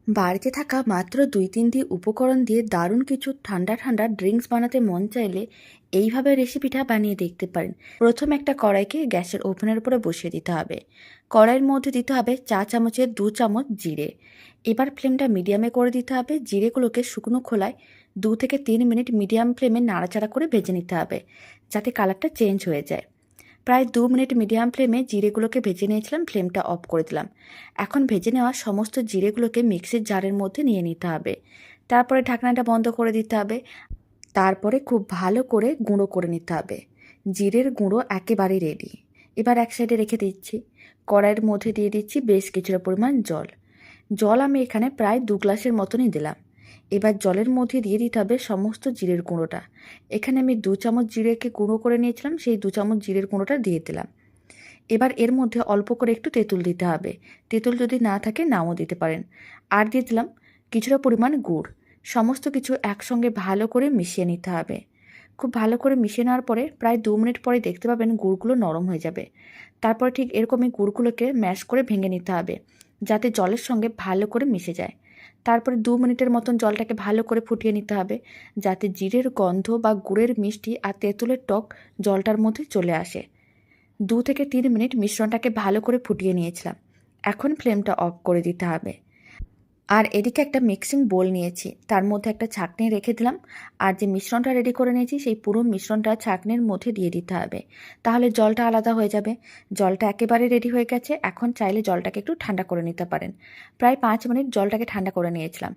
বাড়িতে থাকা মাত্র ২-৩টি উপকরণ দিয়ে দারুণ কিছু ঠান্ডা ঠান্ডা ড্রিঙ্কস বানাতে মন চাইলে এইভাবে রেসিপিটা বানিয়ে দেখতে পারেন। প্রথমে একটা কড়াইকে গ্যাসের ওভেনের উপরে বসিয়ে দিতে হবে। কড়াইয়ের মধ্যে দিতে হবে চা চামচের ২ চামচ জিরে। এবার ফ্লেমটা মিডিয়ামে করে দিতে হবে। জিরেগুলোকে শুকনো খোলায় ২ থেকে ৩ মিনিট মিডিয়াম ফ্লেমে নাড়াচাড়া করে ভেজে নিতে হবে, যাতে কালারটা চেঞ্জ হয়ে যায়। প্রায় ২ মিনিট মিডিয়াম ফ্লেমে জিরেগুলোকে ভেজে নিয়েছিলাম, ফ্লেমটা অফ করে দিলাম। এখন ভেজে নেওয়া সমস্ত জিরেগুলোকে মিক্সির জারের মধ্যে নিয়ে নিতে হবে। তারপরে ঢাকনাটা বন্ধ করে দিতে হবে। তারপরে খুব ভালো করে গুঁড়ো করে নিতে হবে। জিরের গুঁড়ো একেবারে রেডি। এবার এক সাইডে রেখে দিচ্ছি। কড়াইয়ের মধ্যে দিয়ে দিচ্ছি বেশ কিছুটা পরিমাণ জল। জল আমি এখানে প্রায় ২ গ্লাসের মতনই দিলাম। এবার জলের মধ্যে দিয়ে দিতে হবে সমস্ত জিরের গুঁড়োটা। এখানে আমি ২ চামচ জিরেকে গুঁড়ো করে নিয়েছিলাম, সেই ২ চামচ জিরের গুঁড়োটা দিয়ে দিলাম। এবার এর মধ্যে অল্প করে একটু তেঁতুল দিতে হবে। তেঁতুল যদি না থাকে নাও দিতে পারেন। আর দিয়ে দিলাম কিছুটা পরিমাণ গুড়। সমস্ত কিছু একসঙ্গে ভালো করে মিশিয়ে নিতে হবে। খুব ভালো করে মিশিয়ে নেওয়ার পরে প্রায় ২ মিনিট পরে দেখতে পাবেন গুড়গুলো নরম হয়ে যাবে। তারপরে ঠিক এরকমই গুড়গুলোকে ম্যাশ করে ভেঙে নিতে হবে, যাতে জলের সঙ্গে ভালো করে মিশে যায়। তারপরে ২ মিনিটের মতন জলটাকে ভালো করে ফুটিয়ে নিতে হবে, যাতে জিরের গন্ধ বা গুড়ের মিষ্টি আর তেঁতুলের টক জলটার মধ্যে চলে আসে। ২ থেকে ৩ মিনিট মিশ্রণটাকে ভালো করে ফুটিয়ে নিয়েছিলাম। এখন ফ্লেমটা অফ করে দিতে হবে। আর এদিকে একটা মিক্সিং বোল নিয়েছি, তার মধ্যে একটা ছাঁকনি রেখে দিলাম। আর যে মিশ্রণটা রেডি করে নিয়েছি সেই পুরো মিশ্রণটা ছাঁকনির মধ্যে দিয়ে দিতে হবে, তাহলে জলটা আলাদা হয়ে যাবে। জলটা একেবারে রেডি হয়ে গেছে। এখন চাইলে জলটাকে একটু ঠান্ডা করে নিতে পারেন। প্রায় ৫ মিনিট জলটাকে ঠান্ডা করে নিয়েছিলাম।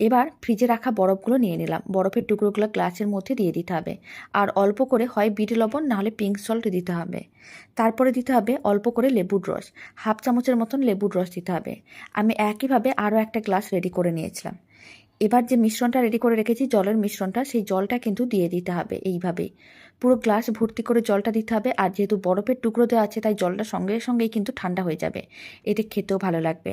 এবার ফ্রিজে রাখা বরফগুলো নিয়ে নিলাম। বরফের টুকরোগুলো গ্লাসের মধ্যে দিয়ে দিতে হবে। আর অল্প করে হয় বিট লবণ, নাহলে পিঙ্ক সল্ট দিতে হবে। তারপরে দিতে হবে অল্প করে লেবুর রস। ১/২ চামচের মতন লেবুর রস দিতে হবে। আমি একইভাবে আরও একটা গ্লাস রেডি করে নিয়েছিলাম। এবার যে মিশ্রণটা রেডি করে রেখেছি, জলের মিশ্রণটা, সেই জলটা কিন্তু দিয়ে দিতে হবে এইভাবেই। পুরো গ্লাস ভর্তি করে জলটা দিতে হবে। আর যেহেতু বরফের টুকরো দেওয়া আছে, তাই জলটা সঙ্গে সঙ্গেই কিন্তু ঠান্ডা হয়ে যাবে। এতে খেতেও ভালো লাগবে।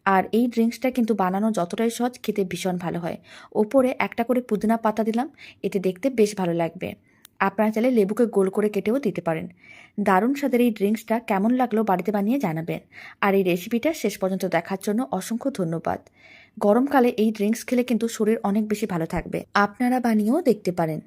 আর এই ড্রিঙ্কসটা কিন্তু বানানো যতটাই সহজ, খেতে ভীষণ ভালো হয়। ওপরে একটা করে পুদিনা পাতা দিলাম, এতে দেখতে বেশ ভালো লাগবে। আপনারা চাইলে লেবুকে গোল করে কেটেও দিতে পারেন। দারুণ স্বাদের এই ড্রিঙ্কসটা কেমন লাগলো বাড়িতে বানিয়ে জানাবেন। আর এই রেসিপিটা শেষ পর্যন্ত দেখার জন্য অসংখ্য ধন্যবাদ। গরমকালে এই ড্রিঙ্কস খেলে কিন্তু শরীর অনেক বেশি ভালো থাকবে। আপনারা বানিয়েও দেখতে পারেন।